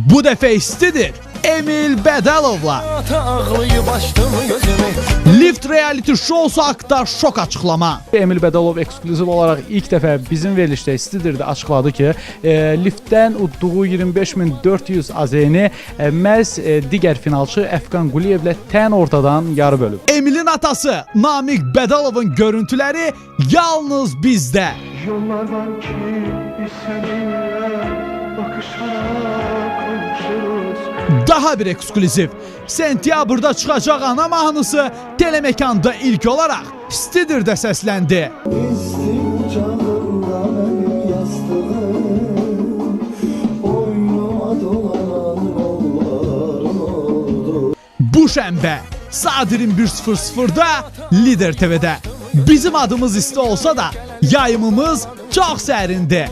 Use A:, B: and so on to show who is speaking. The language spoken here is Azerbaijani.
A: Bu dəfə istidir Emil Bedelov'la. Lift reality show'su haqqında şok açıqlama.
B: Emil Bedelov ekskluziv olaraq ilk dəfə bizim verilişdə istidirdə açıqladı ki, liftdən udduğu 25.400 AZN məhz digər finalçı Əfqan Quliyevlə tən ortadan yarı bölüb.
A: Emil'in atası Namiq Bedelov'un görüntüləri yalnız bizdə.
C: Yollar var ki biz seninle bakışarak konuşuruz.
A: Daha bir ekskluziv. Sentyabrda çıxacaq ana mahnısı Telemekanda ilk olaraq Stidir'də səsləndi.
C: İstim canımda benim yastığım, boynuma dolanan yollarım oldu.
A: Bu şənbə Sadir'in 1:00'da Lider TV'də. Bizim adımız isti olsa da yayımımız çox sərindi.